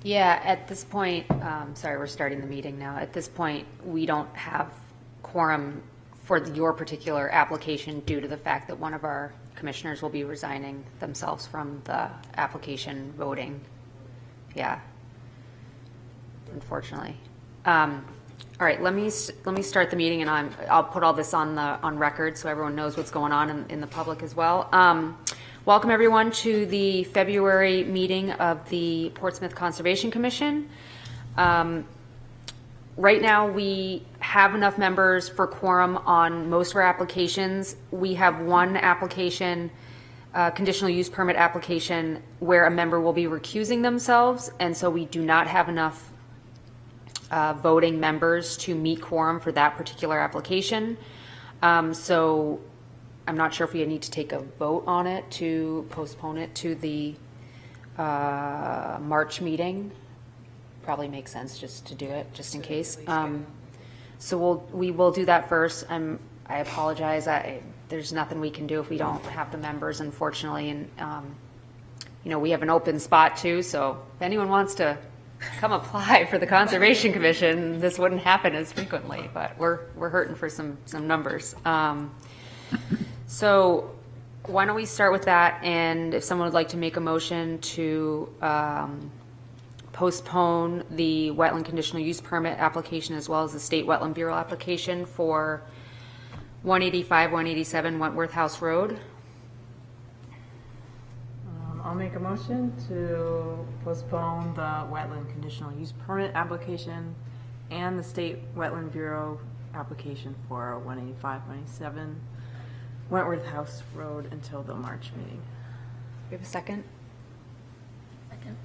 Yeah, at this point, sorry, we're starting the meeting now. At this point, we don't have quorum for your particular application due to the fact that one of our commissioners will be resigning themselves from the application voting. Yeah, unfortunately. All right, let me start the meeting, and I'll put all this on record so everyone knows what's going on in the public as well. Welcome everyone to the February meeting of the Portsmouth Conservation Commission. Right now we have enough members for quorum on most of our applications. We have one application, conditional use permit application, where a member will be recusing themselves, and so we do not have enough voting members to meet quorum for that particular application. So I'm not sure if we need to take a vote on it to postpone it to the March meeting. Probably makes sense just to do it, just in case. So we will do that first. I apologize. There's nothing we can do if we don't have the members, unfortunately. And we have an open spot too. So if anyone wants to come apply for the Conservation Commission, this wouldn't happen as frequently. But we're hurting for some numbers. So why don't we start with that? And if someone would like to make a motion to postpone the wetland conditional use permit application as well as the State Wetland Bureau application for 185, 187 Wentworth House Road. I'll make a motion to postpone the wetland conditional use permit application and the State Wetland Bureau application for 185, 187 Wentworth House Road until the March meeting. We have a second?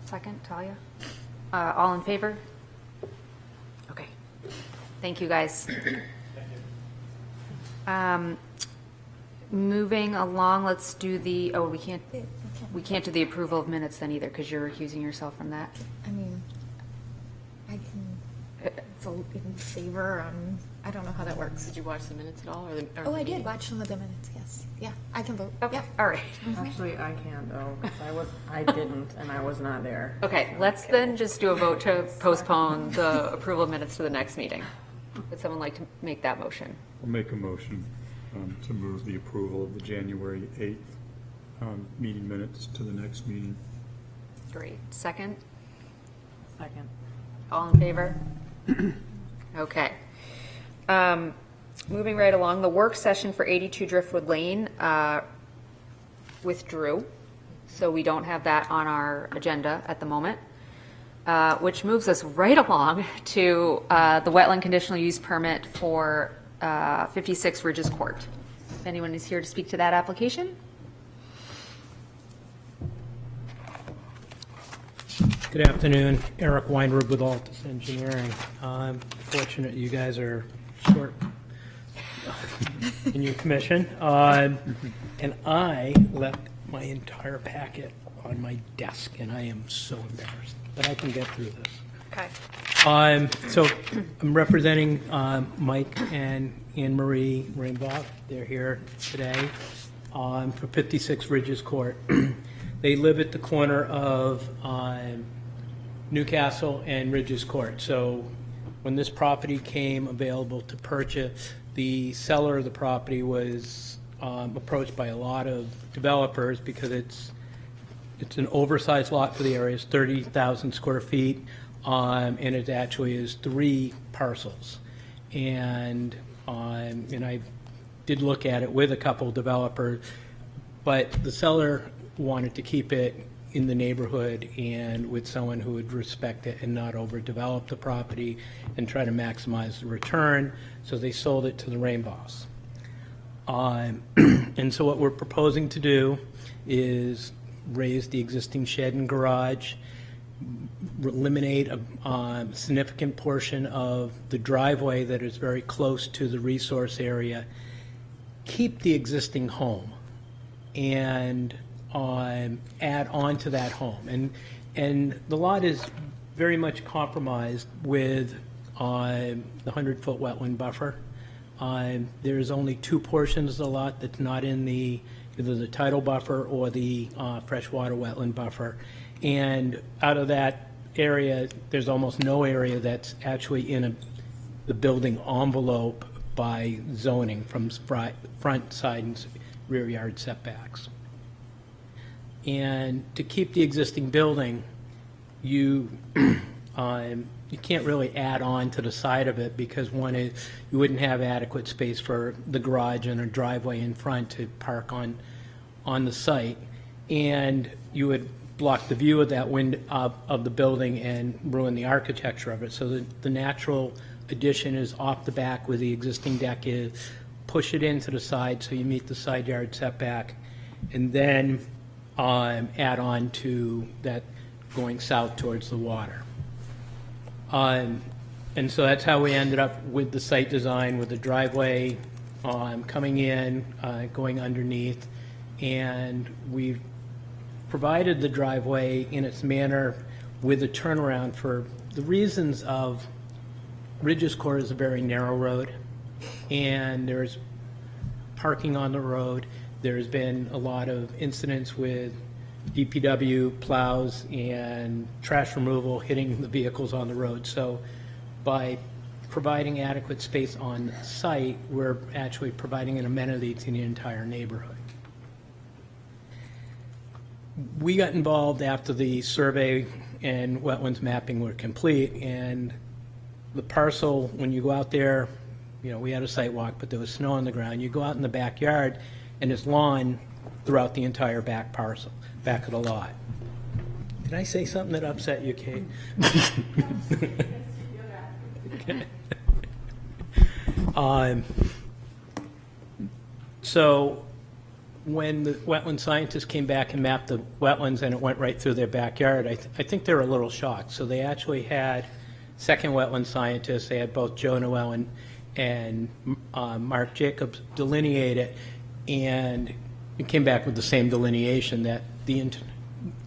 Second, Talia? All in favor? Okay. Thank you, guys. Moving along, let's do the, we can't do the approval of minutes then either because you're recusing yourself from that. I mean, I can vote in favor on, I don't know how that works. Did you watch the minutes at all? Oh, I did watch some of the minutes, yes. Yeah, I can vote. Okay, Yeah. all right. Actually, I can't though, because I didn't, and I was not there. Okay, let's then just do a vote to postpone the approval of minutes to the next meeting. Would someone like to make that motion? I'll make a motion to move the approval of the January 8th meeting minutes to the next meeting. Great. Second? Second. All in favor? Okay. Moving right along, the work session for 82 Driftwood Lane withdrew, so we don't have that on our agenda at the moment, which moves us right along to the wetland conditional use permit for 56 Ridges Court. If anyone is here to speak to that application? Good afternoon, Eric Weinrub with Altus Engineering. I'm fortunate you guys are short in your commission. And I left my entire packet on my desk, and I am so embarrassed, but I can get through this. Okay. So I'm representing Mike and Anne Marie Rainbow. They're here today for 56 Ridges Court. They live at the corner of Newcastle and Ridges Court. So when this property came available to purchase, the seller of the property was approached by a lot of developers because it's an oversized lot for the area. It's 30,000 square feet, and it actually is 3 parcels. And I did look at it with a couple of developers, but the seller wanted to keep it in the neighborhood and with someone who would respect it and not overdevelop the property and try to maximize the return, so they sold it to the Rainbows. And so what we're proposing to do is raise the existing shed and garage, eliminate a significant portion of the driveway that is very close to the resource area, keep the existing home, and add on to that home. And the lot is very much compromised with the 100-foot wetland buffer. There's only 2 portions of the lot that's not in either the tidal buffer or the freshwater wetland buffer. And out of that area, there's almost no area that's actually in the building envelope by zoning from front, side, and rear yard setbacks. And to keep the existing building, you can't really add on to the side of it, because one is, you wouldn't have adequate space for the garage and a driveway in front to park on the site. And you would block the view of that of the building and ruin the architecture of it. So the natural addition is off the back where the existing deck is, push it into the side so you meet the side yard setback, and then add on to that going south towards the water. And so that's how we ended up with the site design, with the driveway coming in, going underneath, and we provided the driveway in its manner with a turnaround for the reasons of Ridges Court is a very narrow road, and there's parking on the road. There's been a lot of incidents with DPW plows and trash removal hitting the vehicles on the road. So by providing adequate space on site, we're actually providing an amenity to the entire neighborhood. We got involved after the survey and wetlands mapping were complete, and the parcel, when you go out there, we had a site walk, but there was snow on the ground. You go out in the backyard, and there's lawn throughout the entire back parcel, back of the lot. Did I say something that upset you, Kate? Okay. So when the wetland scientists came back and mapped the wetlands and it went right through their backyard, I think they were a little shocked. So they actually had second wetland scientists. They had both Joe Noel and Mark Jacobs delineate it, and it came back with the same delineation that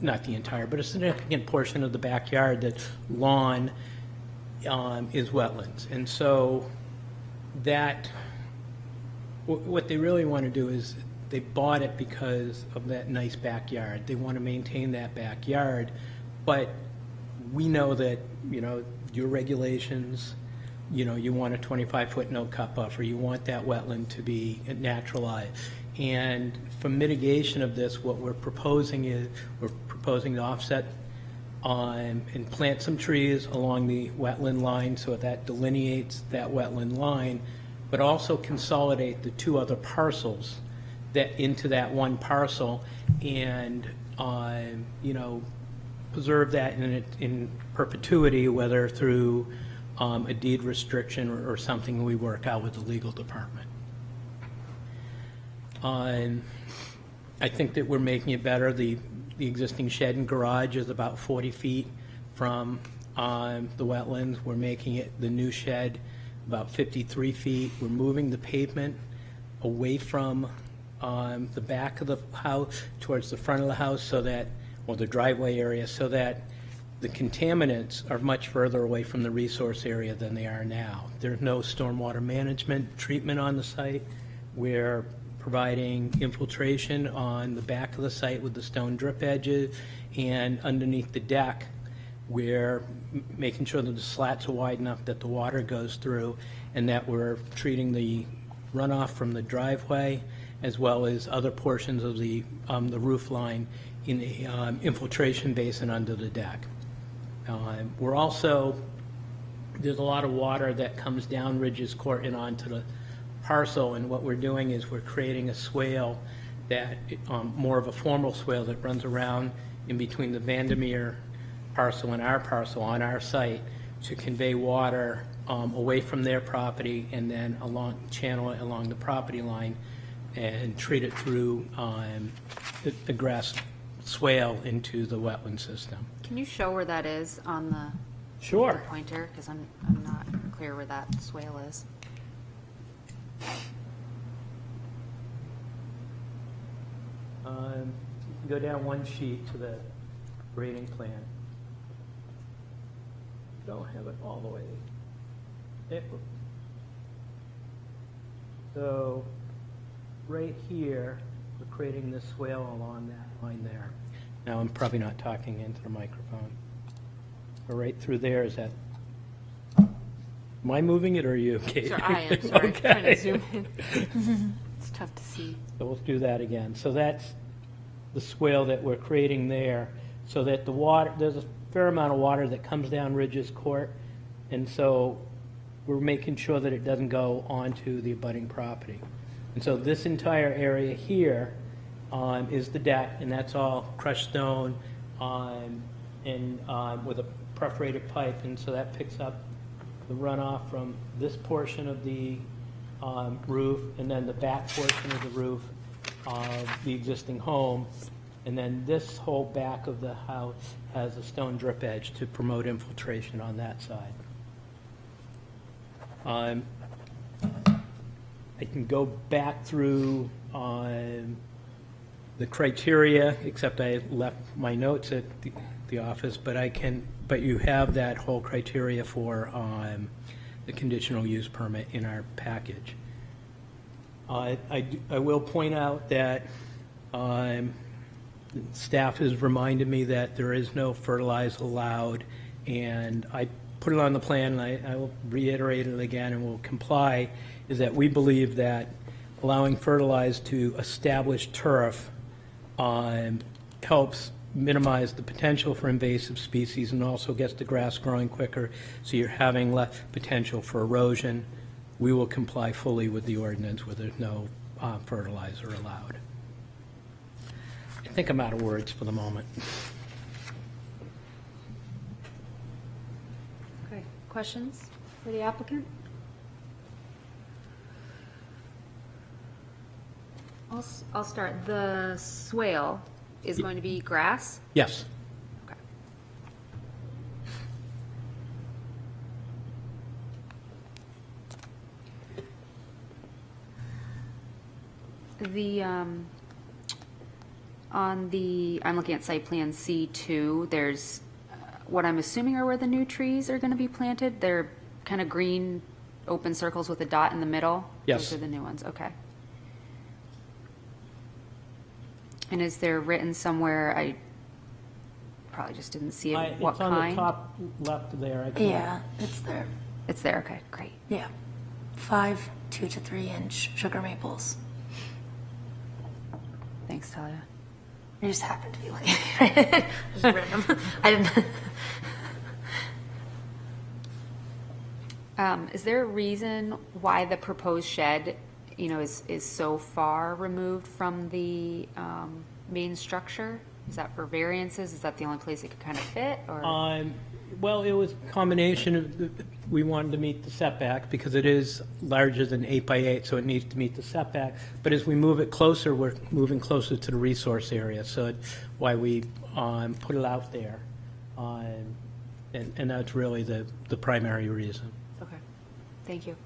not the entire, but a significant portion of the backyard, that lawn is wetlands. And so that, what they really want to do is, they bought it because of that nice backyard. They want to maintain that backyard, but we know that, your regulations, you want a 25-foot no-cut buffer. You want that wetland to be naturalized. And for mitigation of this, what we're proposing is, we're proposing to offset and plant some trees along the wetland line so that delineates that wetland line, but also consolidate the two other parcels into that one parcel, and preserve that in perpetuity, whether through a deed restriction or something we work out with the legal department. I think that we're making it better. The existing shed and garage is about 40 feet from the wetlands. We're making it, the new shed, about 53 feet. We're moving the pavement away from the back of the house towards the front of the house, so that, or the driveway area, so that the contaminants are much further away from the resource area than they are now. There's no stormwater management treatment on the site. We're providing infiltration on the back of the site with the stone drip edges, and underneath the deck, we're making sure that the slats are wide enough that the water goes through, and that we're treating the runoff from the driveway as well as other portions of the roof line in the infiltration basin under the deck. We're also, there's a lot of water that comes down Ridges Court and onto the parcel, and what we're doing is we're creating a swale that, more of a formal swale that runs around in between the Vandermeer parcel and our parcel on our site, to convey water away from their property, and then channel it along the property line and treat it through the grass swale into the wetland system. Can you show where that is on the Sure. pointer? Because I'm not clear where that swale is. You can go down one sheet to the grading plan. Don't have it all the way. So, right here, we're creating this swale along that line there. Now, I'm probably not talking into the microphone. or right through there, is that, am I moving it or are you, Kate? Sorry, I am, sorry, trying to Okay. zoom in. It's tough to see. So we'll do that again. So that's the swale that we're creating there, so that the water, there's a fair amount of water that comes down Ridges Court, and so we're making sure that it doesn't go onto the abutting property. And so this entire area here is the deck, and that's all crushed stone and with a perforated pipe, and so that picks up the runoff from this portion of the roof, and then the back portion of the roof of the existing home, and then this whole back of the house has a stone drip edge to promote infiltration on that side. I can go back through the criteria, except I left my notes at the office, but you have that whole criteria for the conditional use permit in our package. I will point out that staff has reminded me that there is no fertilizer allowed, and I put it on the plan, and I will reiterate it again and will comply, is that we believe that allowing fertilizer to establish turf helps minimize the potential for invasive species and also gets the grass growing quicker, so you're having less potential for erosion. We will comply fully with the ordinance where there's no fertilizer allowed. I think I'm out of words for the moment. Okay, questions for the applicant? I'll start. The swale is going to be grass? Yes. Okay. I'm looking at site plan C2, there's what I'm assuming are where the new trees are going to be planted. They're kind of green, open circles with a dot in the middle? Yes. Those are the new ones, okay. And is there written somewhere, I probably just didn't see it, what It's on the kind? top left there. I can- Yeah, it's there. It's there, okay, great. Yeah. 5 2 to 3 inch sugar maples. Thanks, Talia. I just happened to be looking at it. Just random. I didn't. Is there a reason why the proposed shed, is so far removed from the main structure? Is that for variances? Is that the only place it could kind of fit, or? Well, it was a combination of, we wanted to meet the setback because it is larger than 8 by 8, so it needs to meet the setback. But as we move it closer, we're moving closer to the resource area, so it's why we put it out there. And that's really the primary reason. Okay, thank you.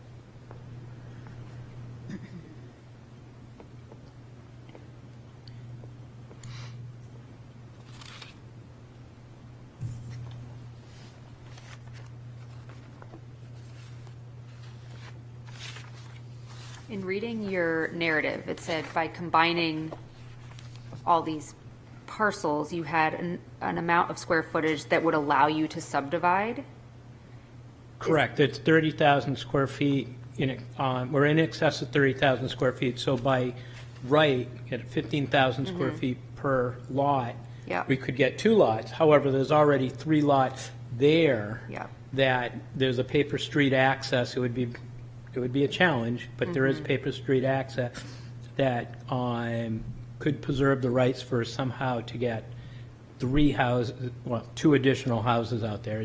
In reading your narrative, it said by combining all these parcels, you had an amount of square footage that would allow you to subdivide? Correct. It's 30,000 square feet. We're in excess of 30,000 square feet, so by right, at 15,000 square feet per lot, Yep. we could get 2 lots. However, there's already 3 lots there Yep. that there's a paper street access. It would be a challenge, but there is paper street access that could preserve the rights for somehow to get 2 additional houses out there.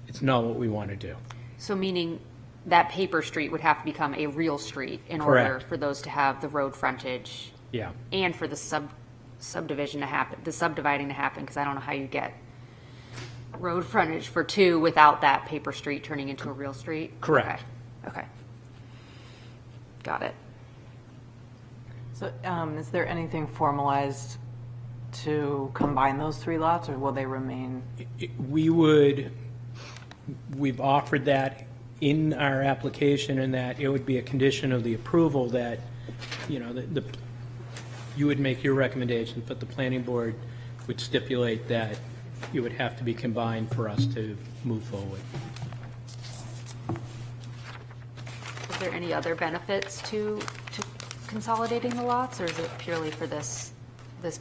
It's not what we want to do. So meaning that paper street would have to become a real street in order Correct. for those to have the road frontage Yeah. and for the subdivision to happen, the subdividing to happen, because I don't know how you get road frontage for 2 without that paper street turning into a real street? Correct. Okay. Got it. So, is there anything formalized to combine those 3 lots, or will they remain? We've offered that in our application, and that it would be a condition of the approval that, you would make your recommendations, but the planning board would stipulate that it would have to be combined for us to move forward. Is there any other benefits to consolidating the lots, or is it purely for this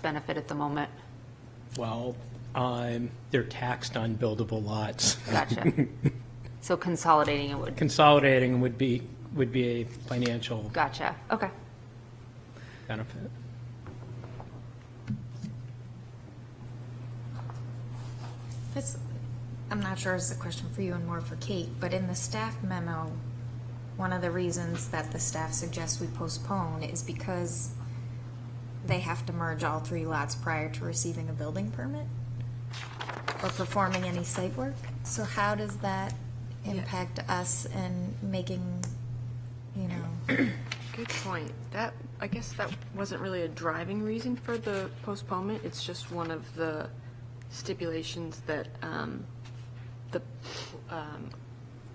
benefit at the moment? Well, they're taxed on buildable lots. Gotcha. So consolidating it would, Consolidating would be a financial gotcha, okay. benefit. This, I'm not sure it's a question for you and more for Kate, but in the staff memo, one of the reasons that the staff suggests we postpone is because they have to merge all 3 lots prior to receiving a building permit or performing any site work. So how does that impact us in making, you know? Good point. That, I guess that wasn't really a driving reason for the postponement. It's just one of the stipulations that our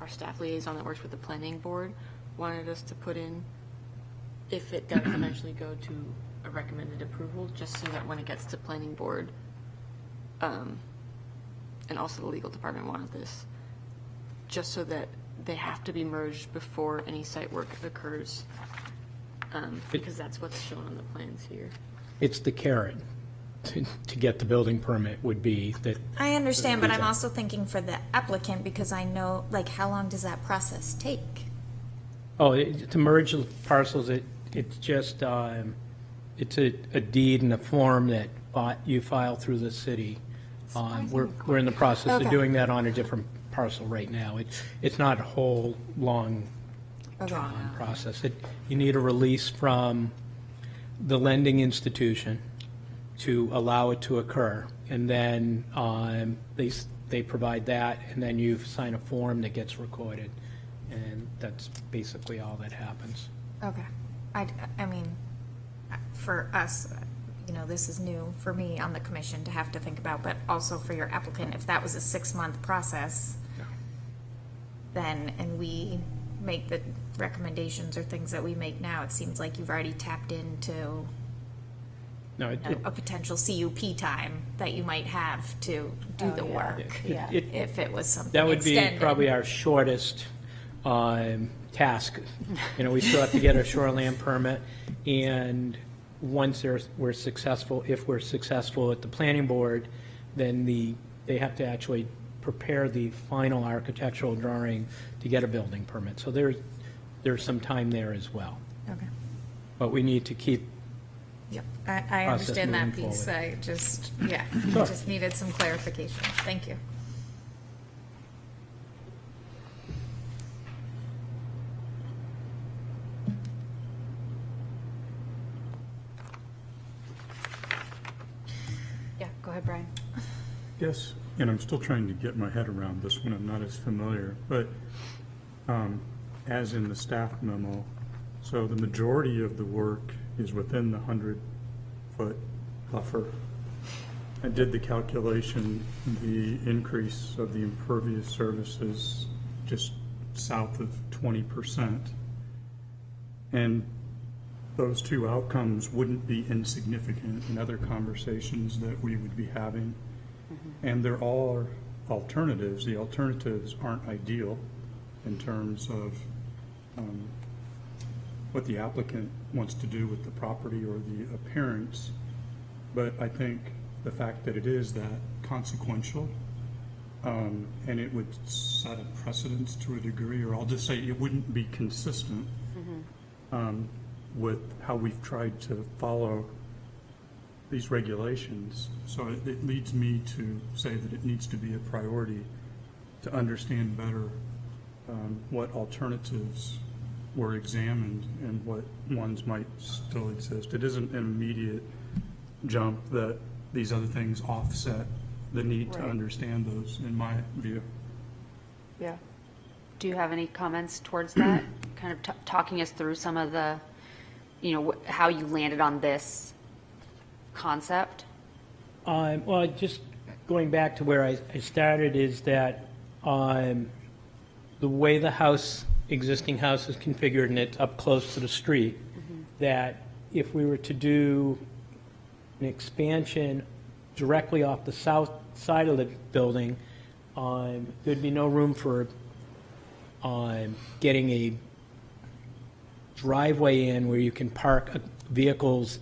staff liaison that works with the planning board wanted us to put in if it does eventually go to a recommended approval, just so that when it gets to planning board, and also the legal department wanted this, just so that they have to be merged before any site work occurs, because that's what's shown on the plans here. It's the carrot to get the building permit would be that, I understand, but I'm also thinking for the applicant because I know, like, how long does that process take? to merge the parcels, it's just, it's a deed and a form that you file through the city. We're in the process of Okay. doing that on a different parcel right now. It's not a whole long drawn process. You need a release from the lending institution to allow it to occur, and then they provide that, and then you sign a form that gets recorded, and that's basically all that happens. Okay. I mean, for us, you know, this is new for me on the commission to have to think about, but also for your applicant, if that was a 6-month process, then, and we make the recommendations or things that we make now, it seems like you've already tapped into No, a potential CUP time that you might have to do the work. If it was something that would be extended. probably our shortest task. You know, we still have to get a shoreline permit, and once we're successful, if we're successful at the planning board, then they have to actually prepare the final architectural drawing to get a building permit. So there's some time there as well. Okay. But we need to keep, Yep, I Process understand that moving piece. forward. I just, I Sure. just needed some clarification. Thank you. Yeah, go ahead, Brian. Yes, and I'm still trying to get my head around this one, I'm not as familiar, but as in the staff memo, so the majority of the work is within the 100-foot buffer. I did the calculation, the increase of the impervious surfaces just south of 20%. And those two outcomes wouldn't be insignificant in other conversations that we would be having. And there are alternatives. The alternatives aren't ideal in terms of what the applicant wants to do with the property or the appearance. But I think the fact that it is that consequential, and it would set a precedence to a degree, or I'll just say it wouldn't be consistent with how we've tried to follow these regulations. So it leads me to say that it needs to be a priority to understand better what alternatives were examined and what ones might still exist. It isn't an immediate jump that these other things offset the need to understand those, in my view. Yeah. Do you have any comments towards that? Kind of talking us through some of the, you know, how you landed on this concept? well, just going back to where I started is that the way the existing house is configured, and it's up close to the street, that if we were to do an expansion directly off the south side of the building, there'd be no room for getting a driveway in where you can park vehicles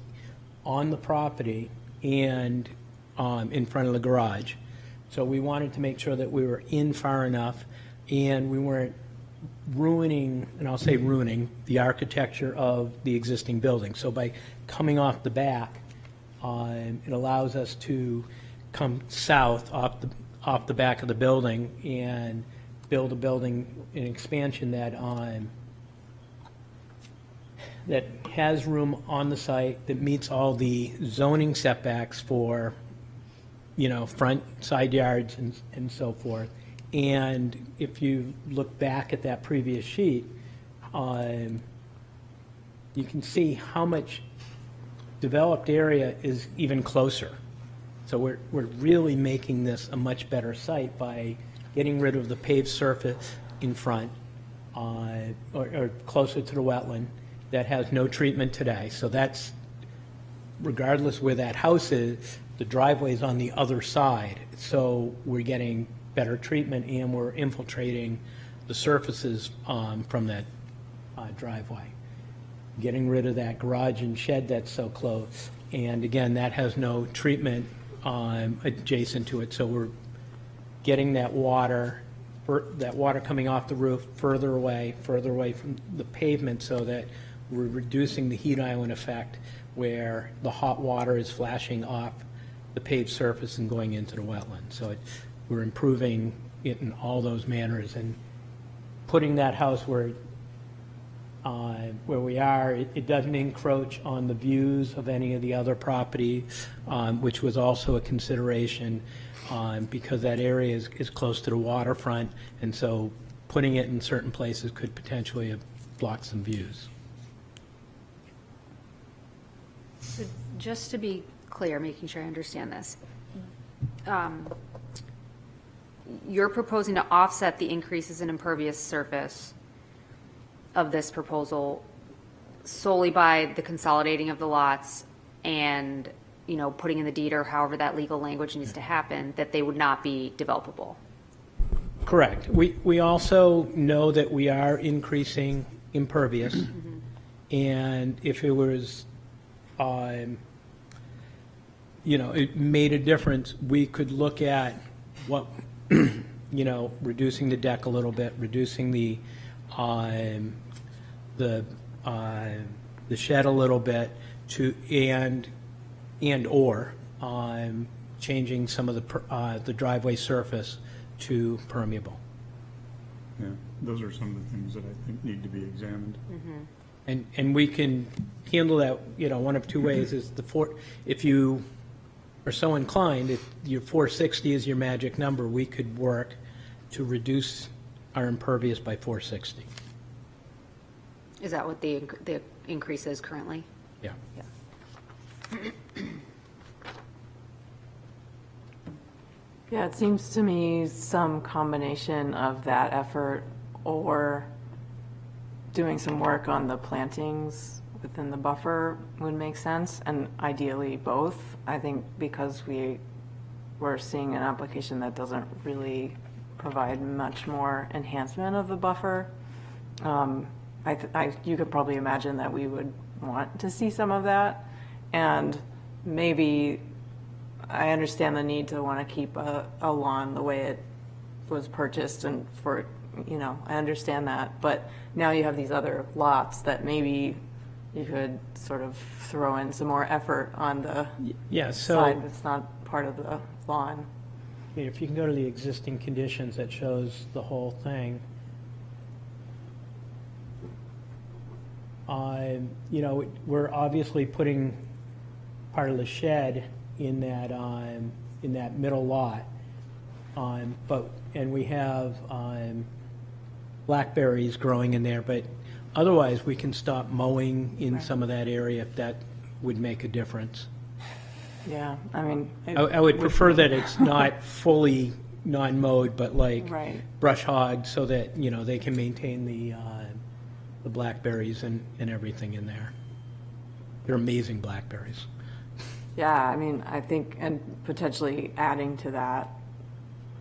on the property and in front of the garage. So we wanted to make sure that we were in far enough and we weren't ruining, and I'll say ruining, the architecture of the existing building. So by coming off the back, it allows us to come south off the back of the building and build a building, an expansion that that has room on the site, that meets all the zoning setbacks for, front, side yards and so forth. And if you look back at that previous sheet, you can see how much developed area is even closer. So we're really making this a much better site by getting rid of the paved surface in front, or closer to the wetland that has no treatment today. So that's, regardless where that house is, the driveway's on the other side. So we're getting better treatment and we're infiltrating the surfaces from that driveway. Getting rid of that garage and shed that's so close. And again, that has no treatment adjacent to it. So we're getting that water coming off the roof further away from the pavement, so that we're reducing the heat island effect where the hot water is flashing off the paved surface and going into the wetland. So we're improving it in all those manners, and putting that house where we are, it doesn't encroach on the views of any of the other property, which was also a consideration, because that area is close to the waterfront, and so putting it in certain places could potentially have blocked some views. So just to be clear, making sure I understand this, you're proposing to offset the increases in impervious surface of this proposal solely by the consolidating of the lots and, putting in the deed or however that legal language needs to happen, that they would not be developable. Correct. We also know that we are increasing impervious, and if it was, it made a difference, we could look at what, reducing the deck a little bit, reducing the shed a little bit, or changing some of the driveway surface to permeable. Yeah, those are some of the things that I think need to be examined. And we can handle that, one of two ways is if you are so inclined, if your 460 is your magic number, we could work to reduce our impervious by 460. Is that what the increase is currently? Yeah. Yeah, it seems to me some combination of that effort or doing some work on the plantings within the buffer would make sense, and ideally both. I think because we're seeing an application that doesn't really provide much more enhancement of the buffer, you could probably imagine that we would want to see some of that, and maybe I understand the need to want to keep a lawn the way it was purchased, and I understand that, but now you have these other lots that maybe you could sort of throw in some more effort on the side that's not part of the lawn. If you can go to the existing conditions, that shows the whole thing. We're obviously putting part of the shed in that middle lot, and we have blackberries growing in there, but otherwise we can stop mowing in some of that area if that would make a difference. Yeah, I mean, I would prefer that it's not fully non-mowed, but Right. brush hogged, so that, they can maintain the blackberries and everything in there. They're amazing blackberries. Yeah, I mean, I think, and potentially adding to that,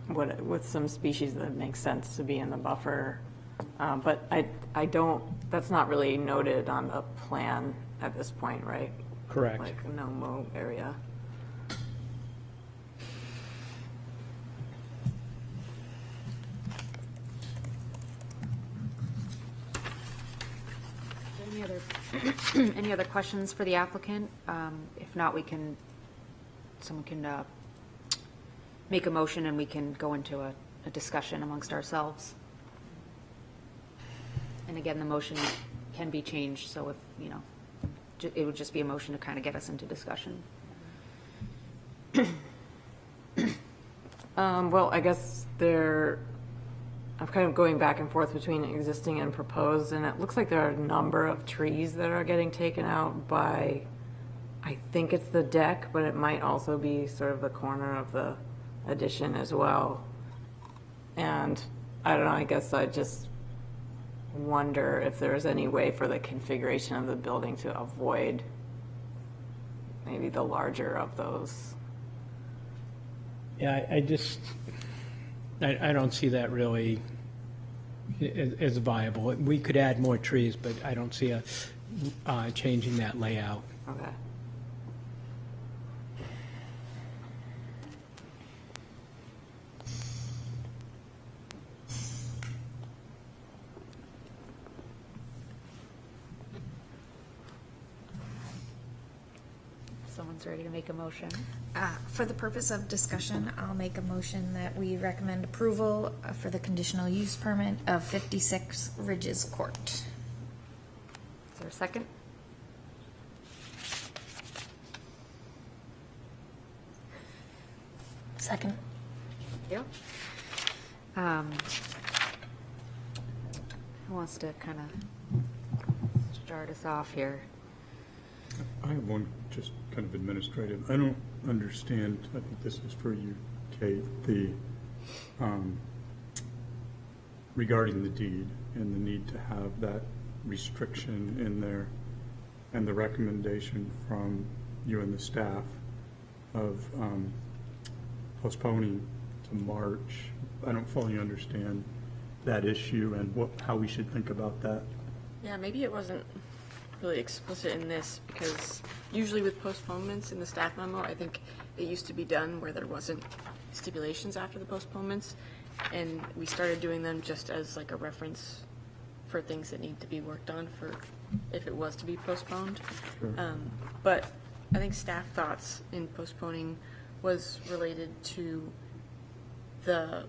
with some species that makes sense to be in the buffer. But I don't, that's not really noted on the plan at this point, right? Correct. Like no mow area. Any other questions for the applicant? If not, someone can make a motion and we can go into a discussion amongst ourselves. And again, the motion can be changed, so if, it would just be a motion to kind of get us into discussion. Well, I guess I'm kind of going back and forth between existing and proposed, and it looks like there are a number of trees that are getting taken out by, I think it's the deck, but it might also be sort of the corner of the addition as well. And I don't know, I guess I just wonder if there's any way for the configuration of the building to avoid maybe the larger of those. Yeah, I don't see that really as viable. We could add more trees, but I don't see changing that layout. Okay. Someone's ready to make a motion. For the purpose of discussion, I'll make a motion that we recommend approval for the conditional use permit of 56 Ridges Court. Is there a second? Second. Yep. Who wants to kind of start us off here? I have one just kind of administrative. I don't understand, I think this is for you, Kate, regarding the deed and the need to have that restriction in there and the recommendation from you and the staff of postponing to March. I don't fully understand that issue and how we should think about that. Yeah, maybe it wasn't really explicit in this, because usually with postponements in the staff memo, I think it used to be done where there wasn't stipulations after the postponements, and we started doing them just as like a reference for things that need to be worked on for if it was to be postponed. Sure. But I think staff thoughts in postponing was related to the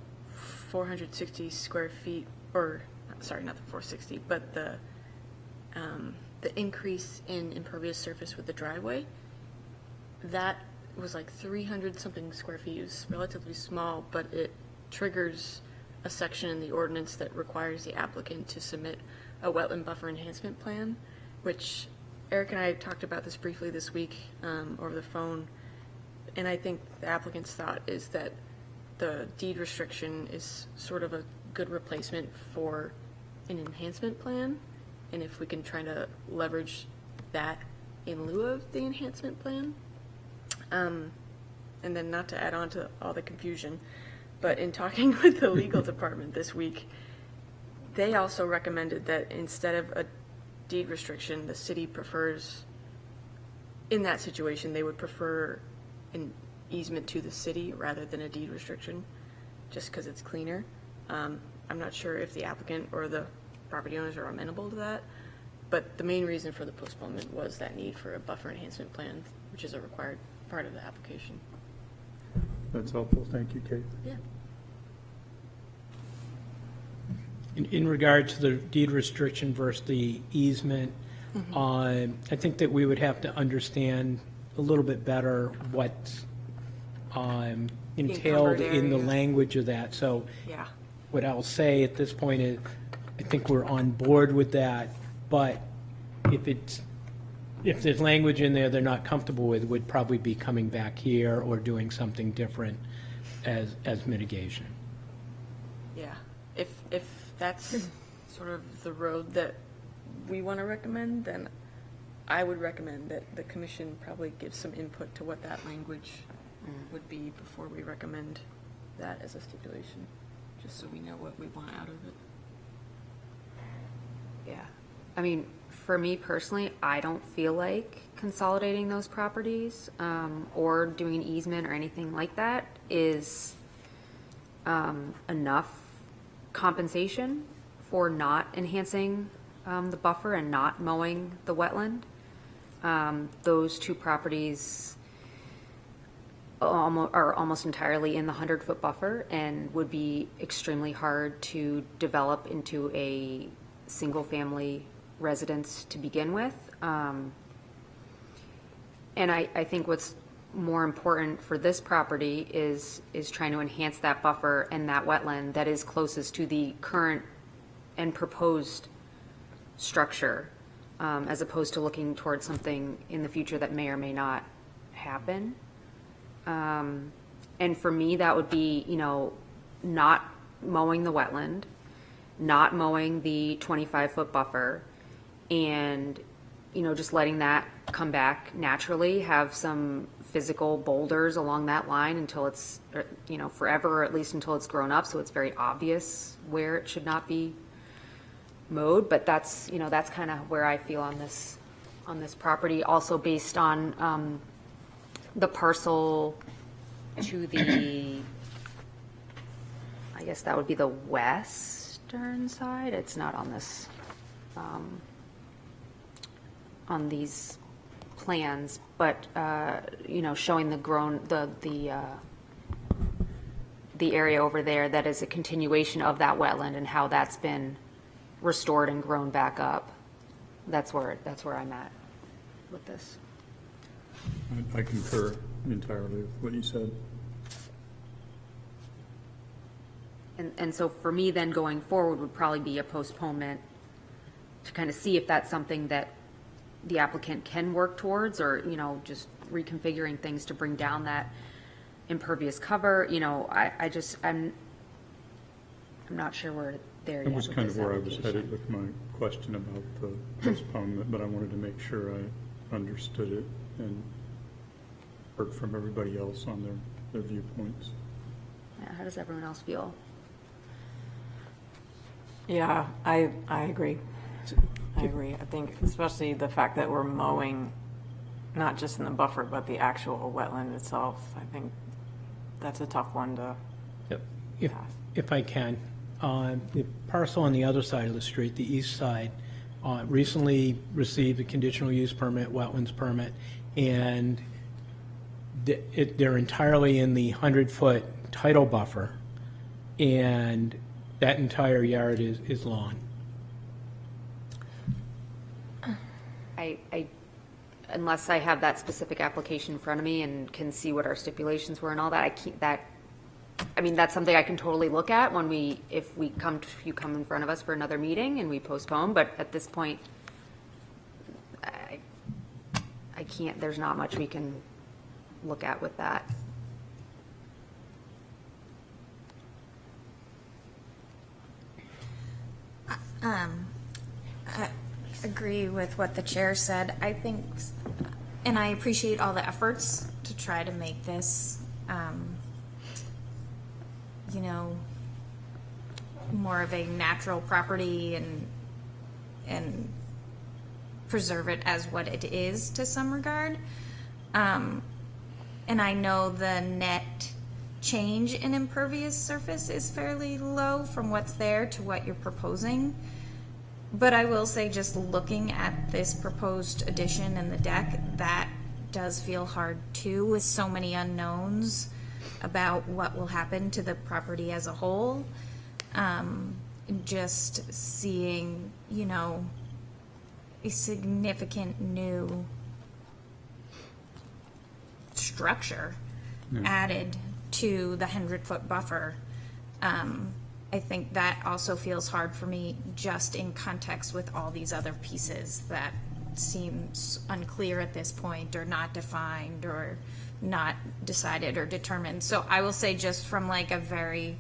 460 square feet, or sorry, not the 460, but the increase in impervious surface with the driveway. That was like 300 something square feet. It was relatively small, but it triggers a section in the ordinance that requires the applicant to submit a wetland buffer enhancement plan, which Eric and I talked about this briefly this week over the phone. And I think the applicant's thought is that the deed restriction is sort of a good replacement for an enhancement plan. And if we can try to leverage that in lieu of the enhancement plan. And then not to add on to all the confusion, but in talking with the legal department this week, they also recommended that instead of a deed restriction, the city prefers, in that situation, they would prefer an easement to the city rather than a deed restriction, just because it's cleaner. I'm not sure if the applicant or the property owners are amenable to that, but the main reason for the postponement was that need for a buffer enhancement plan, which is a required part of the application. That's helpful. Thank you, Kate. Yeah. In regard to the deed restriction versus the easement, I think that we would have to understand a little bit better what's entailed in the area. language of that. So Yeah. what I'll say at this point is, I think we're on board with that, but if there's language in there they're not comfortable with, would probably be coming back here or doing something different as mitigation. Yeah, if that's sort of the road that we want to recommend, then I would recommend that the commission probably give some input to what that language would be before we recommend that as a stipulation, just so we know what we want out of it. Yeah. I mean, for me personally, I don't feel like consolidating those properties or doing an easement or anything like that is enough compensation for not enhancing the buffer and not mowing the wetland. Those two properties are almost entirely in the 100-foot buffer and would be extremely hard to develop into a single-family residence to begin with. And I think what's more important for this property is trying to enhance that buffer and that wetland that is closest to the current and proposed structure, as opposed to looking towards something in the future that may or may not happen. And for me, that would be, not mowing the wetland, not mowing the 25-foot buffer, and, just letting that come back naturally, have some physical boulders along that line until it's, forever, or at least until it's grown up, so it's very obvious where it should not be mowed. But that's kind of where I feel on this property, also based on the parcel to the, I guess that would be the western side. It's not on this, on these plans, but, showing the area over there that is a continuation of that wetland and how that's been restored and grown back up. That's where I'm at with this. I concur entirely with what you said. And so for me then going forward would probably be a postponement to kind of see if that's something that the applicant can work towards, or, just reconfiguring things to bring down that impervious cover. I'm not sure we're there yet. That was with kind of this where I was application. headed with my question about the postponement, but I wanted to make sure I understood it and heard from everybody else on their viewpoints. Yeah, how does everyone else feel? Yeah, I agree. I agree. I think especially the fact that we're mowing, not just in the buffer, but the actual wetland itself. I think that's a tough one to pass. If I can, the parcel on the other side of the street, the east side, recently received a conditional use permit, wetlands permit, and they're entirely in the 100-foot tidal buffer, and that entire yard is lawn. Unless I have that specific application in front of me and can see what our stipulations were and all that, that's something I can totally look at when if you come in front of us for another meeting and we postpone, but at this point, I can't, there's not much we can look at with that. I agree with what the chair said. I think, and I appreciate all the efforts to try to make this, more of a natural property and preserve it as what it is to some regard. And I know the net change in impervious surface is fairly low from what's there to what you're proposing. But I will say, just looking at this proposed addition and the deck, that does feel hard too, with so many unknowns about what will happen to the property as a whole. Just seeing, a significant new structure added to the 100-foot buffer. I think that also feels hard for me, just in context with all these other pieces that seems unclear at this point, or not defined, or not decided or determined. So I will say, just from like a very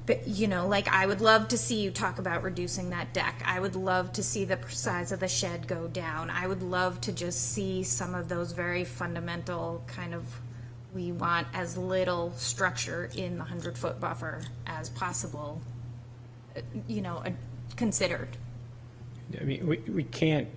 But, you know, like, I would love to see you talk about reducing that deck. I would love to see the size of the shed go down. I would love to just see some of those very fundamental kind of, we want as little structure in the 100-foot buffer as possible, you know, considered. I mean, we can't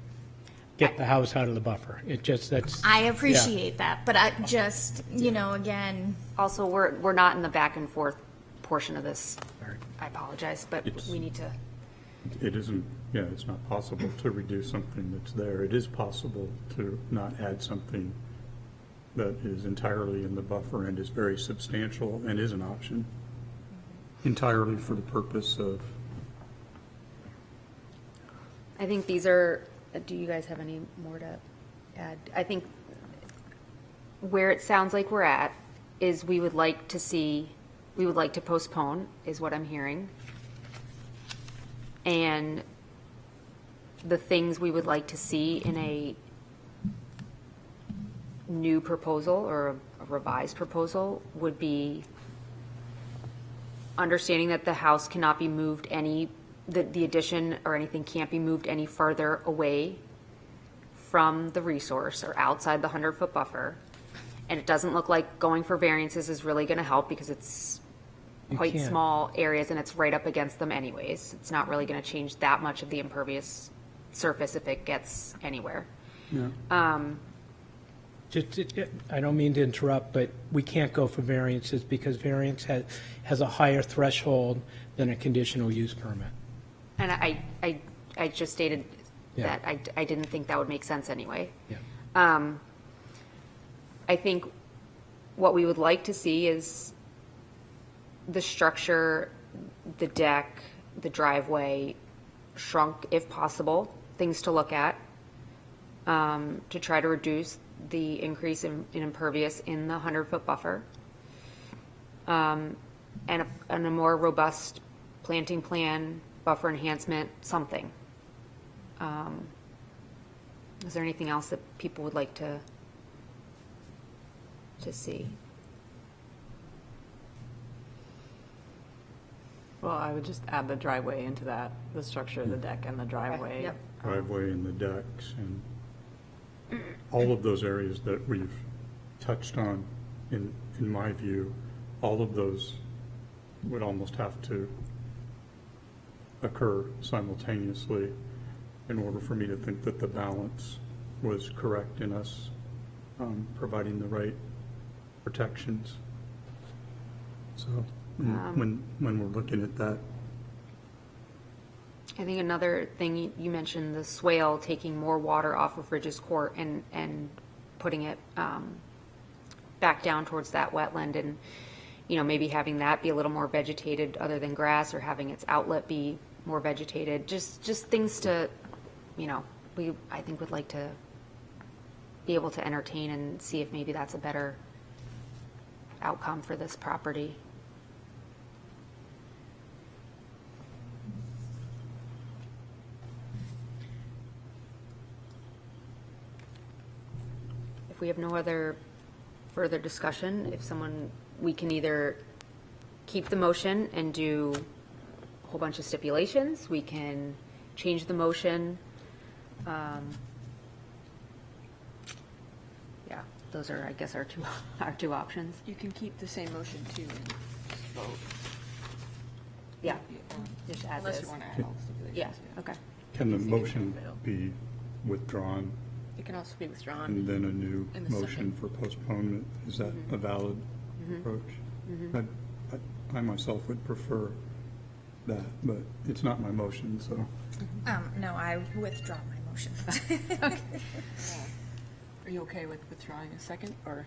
get the house out of the buffer. It just, that's. I appreciate that, but I just, you know, again, Also, we're not in the back and forth portion of this. Sorry. I apologize, but It's- we need to. It isn't, yeah, it's not possible to reduce something that's there. It is possible to not add something that is entirely in the buffer and is very substantial and is an option entirely for the purpose of, I think these are, do you guys have any more to add? I think where it sounds like we're at is we would like to postpone, is what I'm hearing. And the things we would like to see in a new proposal or a revised proposal would be understanding that the house cannot be moved the addition or anything can't be moved any further away from the resource or outside the 100-foot buffer. And it doesn't look like going for variances is really going to help because it's quite can't. small areas and it's right up against them anyways. It's not really going to change that much of the impervious surface if it gets anywhere. I don't mean to interrupt, but we can't go for variances because variance has a higher threshold than a conditional use permit. And I just stated Yeah. that I didn't think that would make sense anyway. Yeah. I think what we would like to see is the structure, the deck, the driveway shrunk if possible, things to look at, to try to reduce the increase in impervious in the 100-foot buffer. And a more robust planting plan, buffer enhancement, something. Is there anything else that people would like to see? Well, I would just add the driveway into that, the structure of the deck and the driveway. Yep. driveway and the decks and all of those areas that we've touched on, in my view, all of those would almost have to occur simultaneously in order for me to think that the balance was correct in us providing the right protections. So when we're looking at that, I think another thing you mentioned, the swale taking more water off of Ridges Court and putting it back down towards that wetland, and maybe having that be a little more vegetated other than grass, or having its outlet be more vegetated. Just things to, I think would like to be able to entertain and see if maybe that's a better outcome for this property. If we have no other further discussion, we can either keep the motion and do a whole bunch of stipulations, we can change the motion. Yeah, those are, I guess, our two options. You can keep the same motion too and vote. Yeah, just as Unless is. you want to add all the stipulations. Yeah, okay. can the motion be withdrawn It can also be withdrawn. and then a new In the motion second. for postponement? Is that a valid approach? I myself would prefer that, but it's not my motion, so. No, I withdraw my motion. Are you okay with withdrawing a second, or?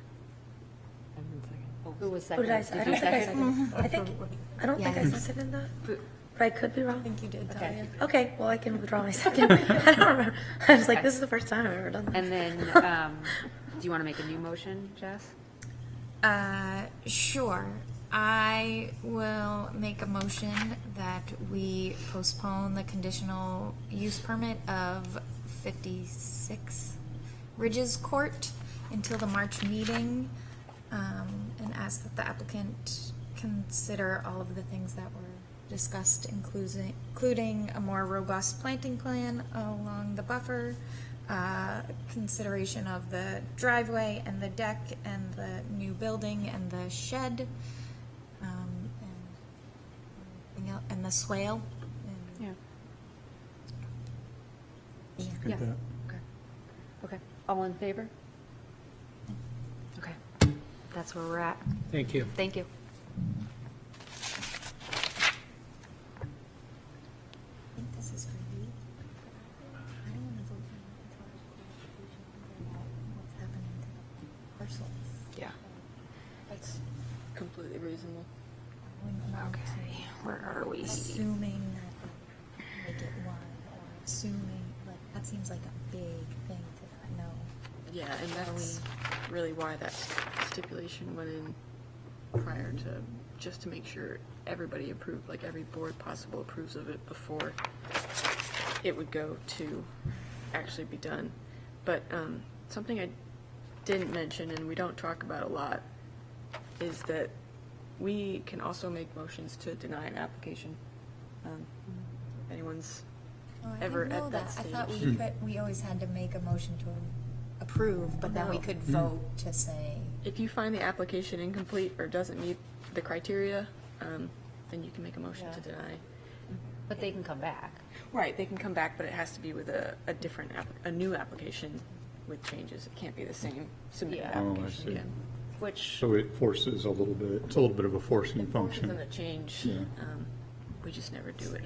Who was What second? did I say? I don't think I seconded. I don't think I Yes. seconded that. But I could be wrong. I think you did, Okay. Okay, well, I can withdraw my second. I don't remember. I was like, Okay. this is the first time I've ever done that. And then, do you want to make a new motion, Jess? Sure. I will make a motion that we postpone the conditional use permit of 56 Ridges Court until the March meeting, and ask that the applicant consider all of the things that were discussed, including a more robust planting plan along the buffer, consideration of the driveway and the deck and the new building and the shed, and the swale. Yeah. Look at Yeah. that. Okay, all in favor? Okay, that's where we're at. Thank you. Thank you. I think this is for you. I don't want to vote on what's happening to the parcels. Yeah. That's completely reasonable. Okay, where are we? Assuming that they make it one, or assuming, like, that seems like a big thing to not know. Yeah, and that's really why that stipulation went in prior to, just to make sure everybody approved, like every board possible approves of it before it would go to actually be done. But something I didn't mention, and we don't talk about a lot, is that we can also make motions to deny an application. If anyone's Oh, I ever didn't know at that I thought stage. we always had to make a motion to approve, but then we No. could vote to say. If you find the application incomplete or doesn't meet the criteria, then you can make a motion to deny. But they can come back. Right, they can come back, but it has to be with a different, a new application with changes. It can't be the same submitted Yeah. Oh, I application see. again. Which, So it forces a little bit, it's a little bit of a forcing It function. doesn't change. Yeah. We just never do it.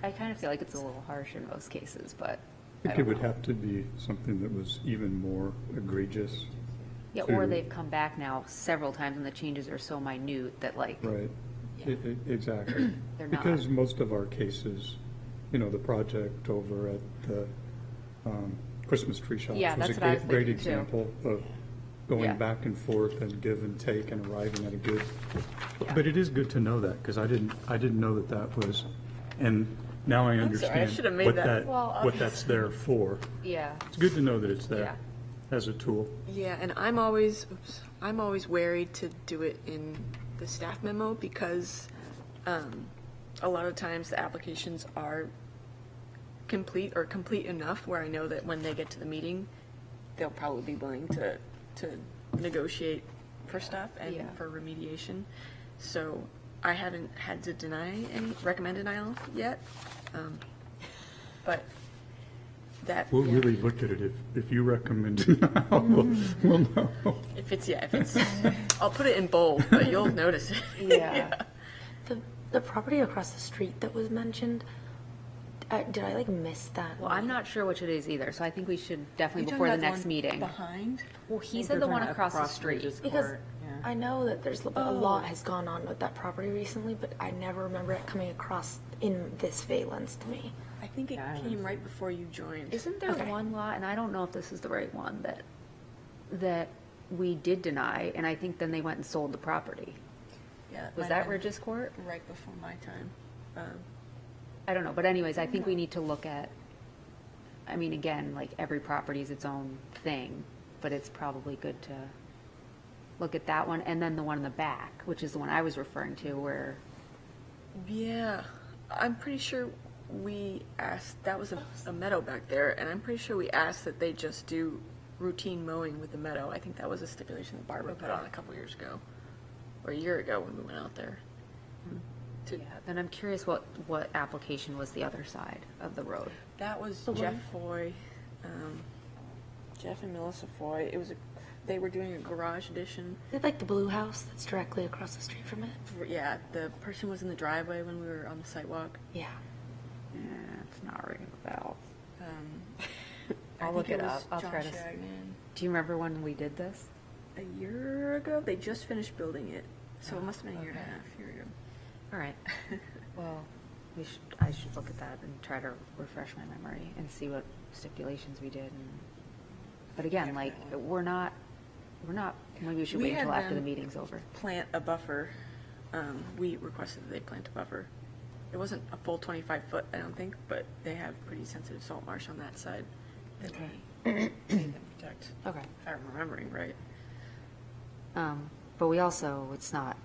I kind of feel like it's a little harsh in most cases, but. I think it would have to be something that was even more egregious. Yeah, or to- they've come back now several times and the changes are so minute that like, Right, Yeah. Exactly. They're not. Because most of our cases, the project over at the Christmas tree shop Yeah, was that's a what I was great thinking, too. example of going Yeah. back and forth and give and take and arriving at a good, but it is good to know that, because I didn't know that was, and now I sorry, I understand should have made what that- what that's there for. yeah, It's good to know that it's Yeah. there as a tool. Yeah, and I'm always wary to do it in the staff memo because a lot of times the applications are complete or complete enough where I know that when they get to the meeting, they'll probably be willing to negotiate for stuff and Yeah. for remediation. So I haven't had to recommend denial yet, but that. We'll yeah. really look at it if you recommend denial, we'll know. If it's, I'll put it in bold, but you'll notice it. yeah. The property across the street that was mentioned, did I miss that? Well, I'm not sure which it is either, so I think we should You definitely talking before the about next one meeting. Behind? Well, he think said the they're one kinda across the across street. Regis Because Court, yeah. I know that there's a lot has gone on with that property recently, but I never remember it coming across in this valence to me. I think it Yeah, I came haven't right before you joined. Isn't there Okay. one lot, and I don't know if this is the right one, that we did deny, and I think then they went and sold the property. Yeah, it Was might that have been Regis Court? right before my time? I don't know, but anyways, I think we need to look at, I mean, again, every property is its own thing, but it's probably good to look at that one, and then the one in the back, which is the one I was referring to, where, Yeah, I'm pretty sure we asked, that was a meadow back there, and I'm pretty sure we asked that they just do routine mowing with the meadow. I think that was a stipulation that Barbara put on a couple years ago, or a year ago when we went out there. To- yeah, then I'm curious what application was the other side of the road. That was Jeff Foy, Jeff and Melissa Foy. They were doing a garage addition. Is it the blue house that's directly across the street from it? Yeah, the person was in the driveway when we were on the sidewalk. Yeah. Yeah, it's not ringing a bell. I I'll think look it was up. I'll John try to- Shagnon. Do you remember when we did this? A year ago? They just finished building it, so it must have been a year and a half, year ago. All right. Well, I should look at that and try to refresh my memory and see what stipulations we did. But again, we're not, maybe we should We wait until had after the them meeting's over. Plant a buffer. We requested that they plant a buffer. It wasn't a full 25 foot, I don't think, but they have pretty sensitive salt marsh on that side that they can protect, Okay. if I'm remembering right. But we also, it's not,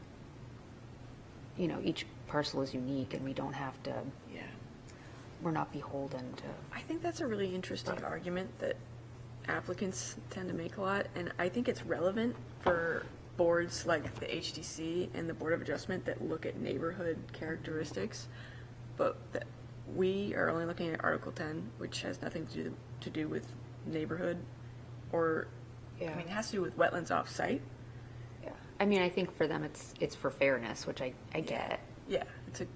each parcel is unique and we don't have to, Yeah. we're not beholden to. I think that's a really interesting argument that applicants tend to make a lot, and I think it's relevant for boards like the HDC and the Board of Adjustment that look at neighborhood characteristics, but that we are only looking at Article 10, which has nothing to do with neighborhood, or, I mean, it has to do with wetlands off-site. Yeah. I mean, I think for them, it's for fairness, which I get. Yeah, it's a Well,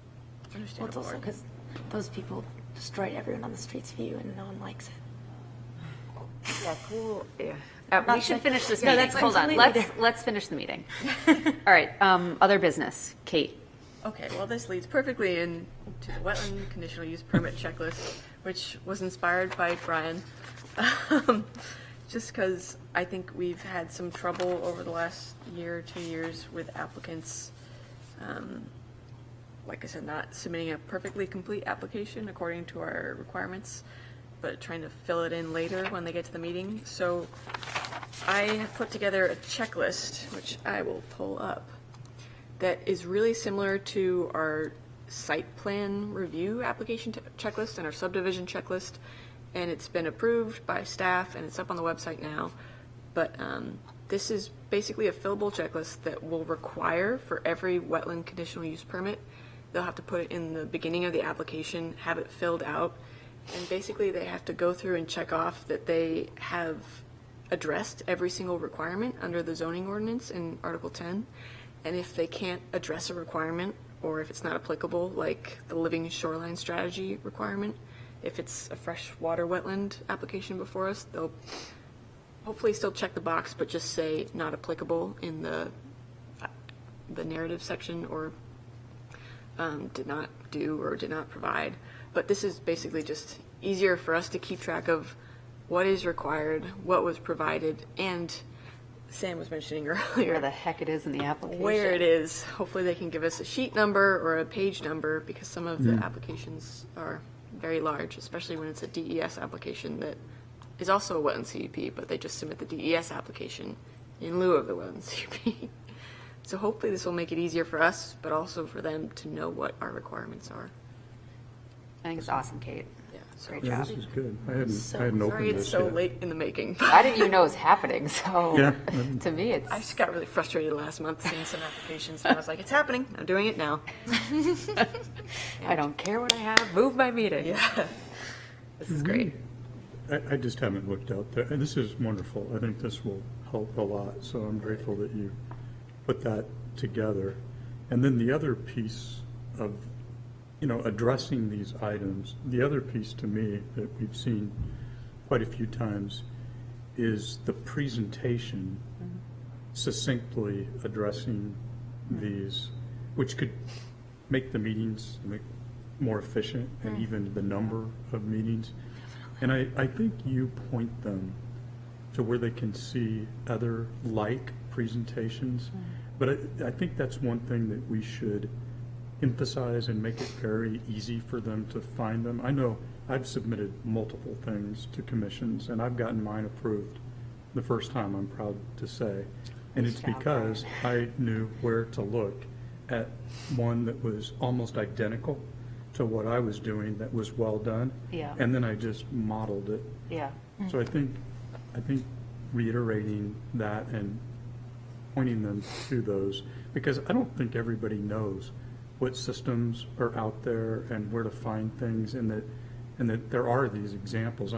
it's understandable also argument. because those people destroyed everyone on the street's view and no one likes it. Yeah, cool. Yeah. We Not should saying- finish this No, meeting. that's Hold on. completely Let's finish the meeting. All right, other business. Kate. Okay, well, this leads perfectly into the wetland conditional use permit checklist, which was inspired by Brian. Just because I think we've had some trouble over the last year or 2 years with applicants, like I said, not submitting a perfectly complete application according to our requirements, but trying to fill it in later when they get to the meeting. So I have put together a checklist, which I will pull up, that is really similar to our site plan review application checklist and our subdivision checklist, and it's been approved by staff and it's up on the website now. But this is basically a fillable checklist that will require for every wetland conditional use permit. They'll have to put it in the beginning of the application, have it filled out, and basically they have to go through and check off that they have addressed every single requirement under the zoning ordinance in Article 10. And if they can't address a requirement, or if it's not applicable, like the living shoreline strategy requirement, if it's a freshwater wetland application before us, they'll hopefully still check the box, but just say not applicable in the narrative section, or did not do or did not provide. But this is basically just easier for us to keep track of what is required, what was provided, and Sam was mentioning earlier, Where the heck it is in the application. where it is. Hopefully they can give us a sheet number or a page number, because some of the applications are very large, especially when it's a DES application that is also a wetland CUP, but they just submit the DES application in lieu of the wetland CUP. So hopefully this will make it easier for us, but also for them to know what our requirements are. I think it's awesome, Kate. Yeah, so Great Yeah, job. this is good. I hadn't sorry opened it's this so yet. late in the making. I didn't even know it was happening, so Yeah. to me, it's. I just got really frustrated last month seeing some applications, and I was like, it's happening, I'm doing it now. I don't care what I have, move my meeting. Yeah. This is great. I just haven't looked out there, and this is wonderful. I think this will help a lot, so I'm grateful that you put that together. And then the other piece of, addressing these items, the other piece to me that we've seen quite a few times is the presentation succinctly addressing these, which could make the meetings more efficient and even the number of meetings. And I think you point them to where they can see other like presentations. But I think that's one thing that we should emphasize and make it very easy for them to find them. I know I've submitted multiple things to commissions and I've gotten mine approved the first time, I'm proud to say. And it's because I knew where to look at one that was almost identical to what I was doing that was well done. Yeah. And then I just modeled it. Yeah. So I think reiterating that and pointing them to those, because I don't think everybody knows what systems are out there and where to find things, and that there are these examples.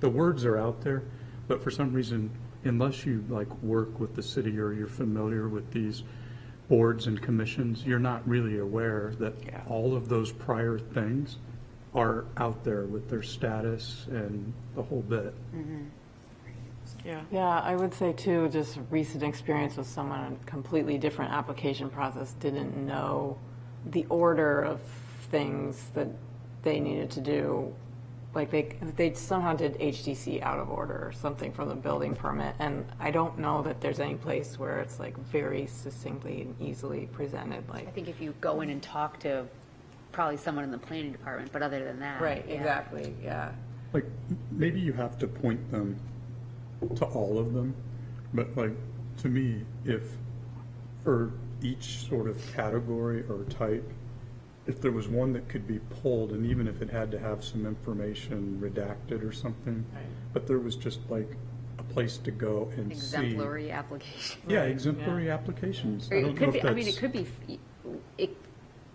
The words are out there, but for some reason, unless you work with the city or you're familiar with these boards and commissions, you're not really aware that all of those prior things are out there with their status and the whole bit. Yeah, I would say too, just recent experience with someone in a completely different application process didn't know the order of things that they needed to do. Like they somehow did HDC out of order or something from the building permit, and I don't know that there's any place where it's very succinctly and easily presented. I think if you go in and talk to probably someone in the planning department, but other than that. Right, yeah. exactly, yeah. Maybe you have to point them to all of them, but to me, if for each sort of category or type, if there was one that could be pulled, and even if it had to have some information redacted or something, but there was just like a place to go and see. Exemplary application. Yeah, exemplary applications. I It don't know could if be, I mean, that's- it could be, it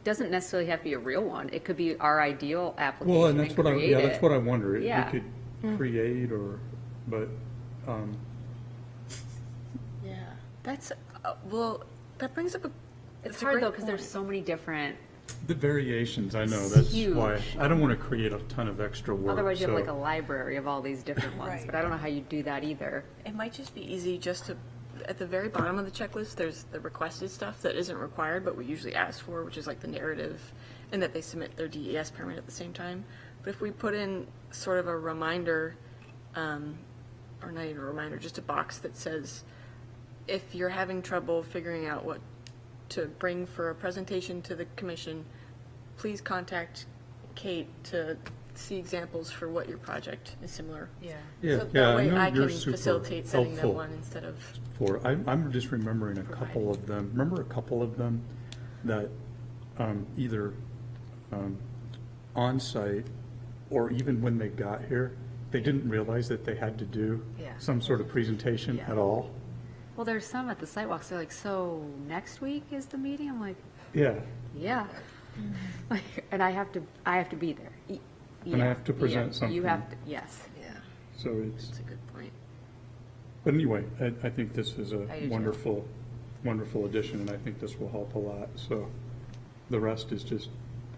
doesn't necessarily have to be a real one. It could be our ideal application Well, and that's what I, create yeah, that's it. what I wonder. We Yeah. could create but, Yeah, that's, well, that brings up a. It's that's a hard great though, because there's point. so many different, the variations, I know, It's that's huge. why, I don't want to create a ton of extra work. otherwise you have so- like a library of all these different ones, Right. but I don't know how you do that either. It might just be easy just to, at the very bottom of the checklist, there's the requested stuff that isn't required, but we usually ask for, which is like the narrative, and that they submit their DES permit at the same time. But if we put in sort of a reminder, or not even a reminder, just a box that says, if you're having trouble figuring out what to bring for a presentation to the commission, please contact Kate to see examples for what your project is similar. Yeah. Yeah, So yeah, that I way know I you're can super facilitate setting them helpful. one instead of. I'm just remembering a couple of them. Remember a couple of them that either on-site or even when they got here, they didn't realize that they had to do Yeah. some sort of presentation at all. Well, there's some at the sidewalks, they're like, so next week is the meeting? I'm like, Yeah, yeah. Like, and I have to be there. And I have to present You something. have to, yes. Yeah, so it's, that's a good point. but anyway, I think this is a I do too. wonderful, wonderful addition, and I think this will help a lot. So the rest is just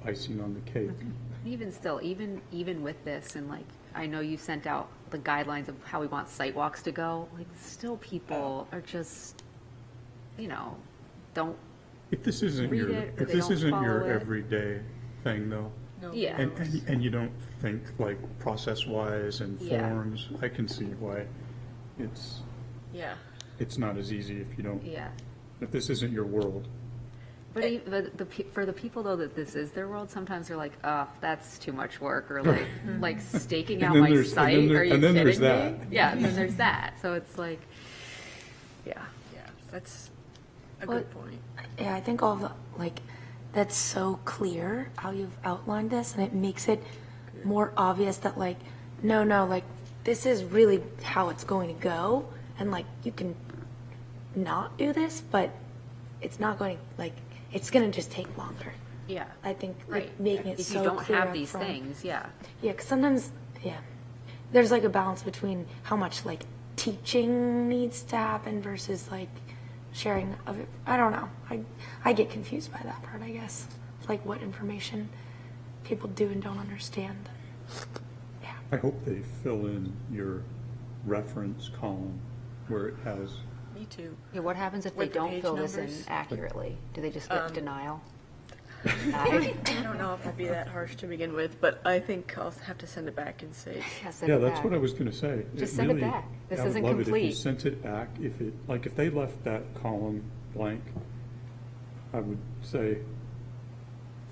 icing on the cake. Even still, even with this, and like, I know you sent out the guidelines of how we want site walks to go, like, still people are just, don't, If this isn't Read your, it, or if they this don't isn't your follow it. everyday thing though, yeah. and you don't think like process-wise and Yeah. forms, I can see why it's not as easy if you don't, Yeah. if this isn't your world. But for the people though that this is their world, sometimes they're like, oh, that's too much work, or like, like staking And out then my there's- and site, then there- are you and then there's kidding me? that. Yeah, and then there's that, so it's like, yeah. Yeah, that's a Well, good point. Yeah, I think all the, like, that's so clear how you've outlined this, and it makes it more obvious that, like, no, like, this is really how it's going to go, and, like, you can not do this, but it's not going to, like, it's going to just take longer. Yeah. I think, Right. like, making it If so you don't clear have up these front. things, yeah. Yeah, because sometimes, yeah, there's like a balance between how much like teaching needs to happen versus like sharing of it. I don't know. I get confused by that part, I guess. Like what information people do and don't understand. Yeah. I hope they fill in your reference column where it has, Me too. Yeah, what happens if they With the don't page fill this in numbers? accurately? Do they just get denial? I don't know if it'd be that harsh to begin with, but I think I'll have to send it back and say, Send yeah, it that's back. what I was gonna say. Just send it really- back. This I would isn't love it if you complete. sent it back, if they left that column blank, I would say,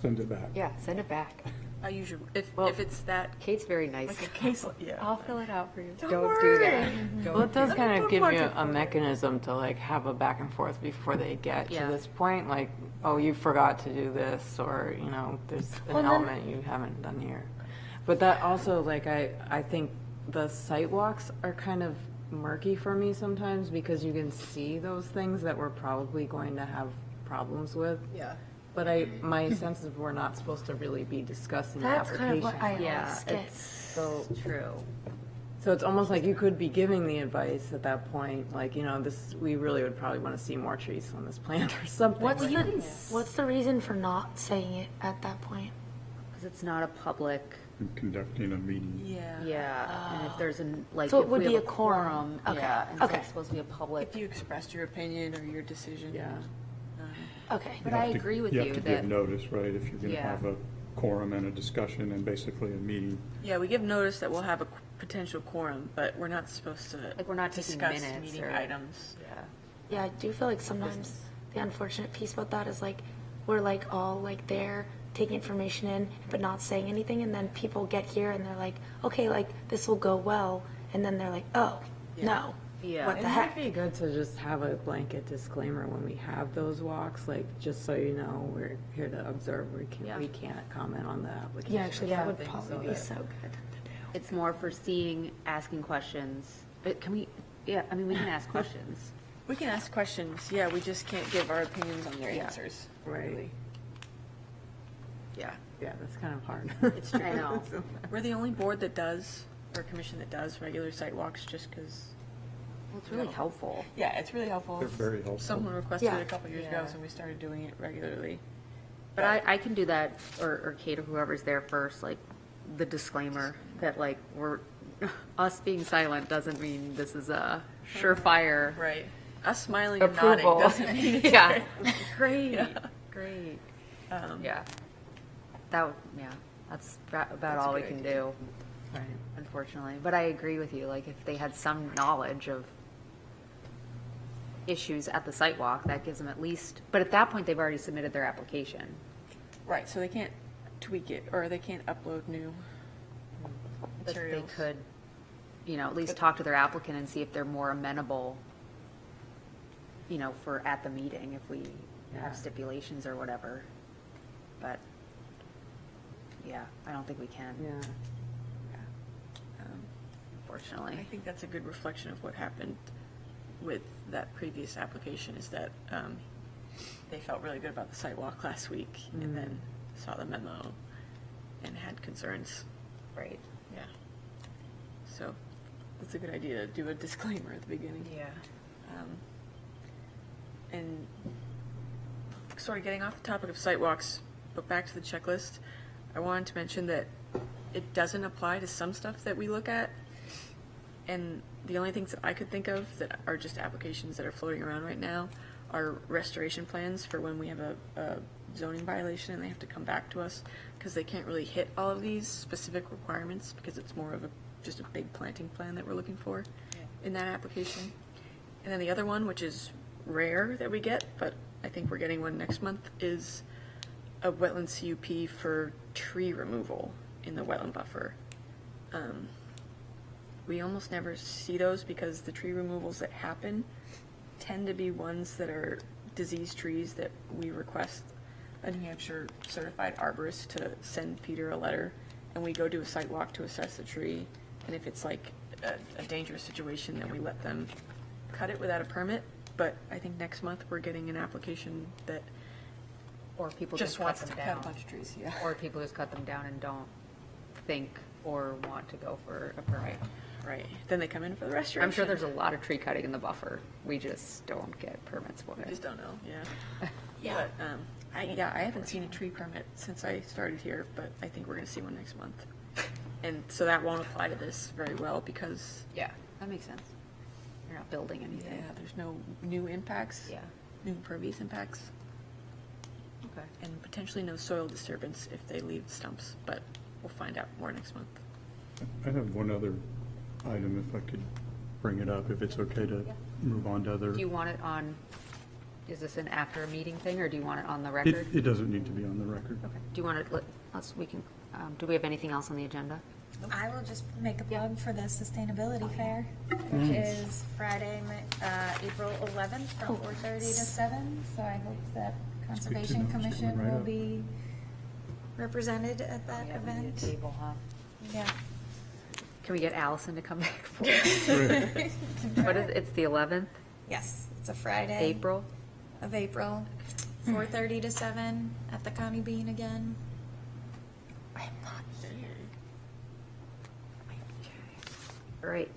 send it back. Yeah, send it back. I usually, if Well- it's that, Kate's very nice. like a case, yeah. I'll fill it out for you. Don't Don't do that. Well, it does kind of Don't give mark you it a for it. mechanism to like have a back and forth before they get Yeah. to this point. Like, oh, you forgot to do this, or there's an Well, then- element you haven't done here. But that also, like, I think the site walks are kind of murky for me sometimes because you can see those things that we're probably going to have problems with. Yeah. But my sense is we're not supposed to really be discussing the That's application. kind of what I Yeah, always get. So True. so it's almost like you could be giving the advice at that point, like, we really would probably want to see more trees on this plant or something. What's the reason for not saying it at that point? Because it's not a public, And conducting a meeting. Yeah. yeah, and if there's an, like, So it if would we be have a quorum. Okay, yeah, and so okay. it's supposed to be a public. If you expressed your opinion or your decision. Yeah. Okay. But You I have to- agree with You you have to that- give notice, right, if you're gonna Yeah. have a quorum and a discussion and basically a meeting. Yeah, we give notice that we'll have a potential quorum, but we're not supposed to. Like, we're not taking discuss minutes meeting or- items. Yeah. Yeah, I do feel like sometimes the unfortunate piece about that is like we're like all like there taking information in but not saying anything, and then people get here and they're like, okay, like this will go well, and then they're like, oh no, Yeah. What It the might heck? be good to just have a blanket disclaimer when we have those walks, like, just so you know, we're here to observe, Yeah. we can't comment on the application. Yeah, actually, that would Something probably be that- so good to do. It's more for seeing, asking questions. Can we, yeah, I mean, we can ask questions. We can ask questions, yeah, we just can't give our opinions on their Yeah. answers. Right, Yeah. yeah, that's kind of hard. It's true. I know. We're the only board that does, or commission that does regular site walks, just because, Well, it's really helpful. yeah, it's really helpful. They're very helpful. Someone requested Yeah. it a couple years ago, Yeah. so we started doing it regularly. But I can do that, or Kate or whoever's there first, like, the disclaimer that, like, us being silent doesn't mean this is a surefire Right. Us smiling and nodding approval. doesn't mean. Yeah, great, great. Yeah. That's about all we good can idea. do, Right. unfortunately. But I agree with you, like, if they had some knowledge of issues at the site walk, that gives them at least, but at that point, they've already submitted their application. Right, so they can't tweak it, or they can't upload new But they materials. could, at least talk to their applicant and see if they're more amenable, for at the meeting, if we Yeah. have stipulations or whatever. But, yeah, I don't think we can, Yeah. I unfortunately. think that's a good reflection of what happened with that previous application, is that they felt really good about the site walk last week, and then saw the memo and had concerns. Right. Yeah. So, it's a good idea to do a disclaimer at the beginning. Yeah. And sort of getting off the topic of site walks, but back to the checklist, I wanted to mention that it doesn't apply to some stuff that we look at. And the only things that I could think of that are just applications that are floating around right now are restoration plans for when we have a zoning violation and they have to come back to us, because they can't really hit all of these specific requirements because it's more of just a big planting plan that we're looking for in that application. And then the other one, which is rare that we get, but I think we're getting one next month, is a wetland CUP for tree removal in the wetland buffer. We almost never see those because the tree removals that happen tend to be ones that are diseased trees that we request a New Hampshire certified arborist to send Peter a letter, and we go do a site walk to assess the tree. And if it's like a dangerous situation, then we let them cut it without a permit. But I think next month we're getting an application that Or people just just cut wants to them cut down. a bunch of trees, yeah. Or people just cut them down and don't think or want to go for a permit. Right, then they come in for the restoration. I'm sure there's a lot of tree cutting in the buffer. We just don't get permits for We it. just don't know, yeah. Yeah. But, I haven't seen a tree permit since I started here, but I think we're gonna see one next month. And so that won't apply to this very well because, Yeah, that makes sense. You're not building anything. yeah, there's no new impacts. Yeah. New impervious impacts, Okay. and potentially no soil disturbance if they leave stumps, but we'll find out more next month. I have one other item, if I could bring it up, if it's okay to move on to other. Do you want it on, is this an after a meeting thing, or do you want it on the It, record? it doesn't need to be on the record. Okay. Do you want to, we can, do we have anything else on the agenda? I will just make a plug for the Sustainability Fair, which is Friday, April 11th from 4:30 to 7. So I hope that Conservation know. It's coming Commission right will up. be represented at that event. Table, huh? Yeah. Can we get Allison to come back for it? What is, it's the 11th, Yes, it's a Friday. April? Of April, 4:30 to 7 at the County Bean again. All right.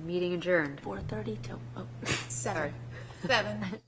Meeting adjourned. 4:30 till, oh. 7. 7.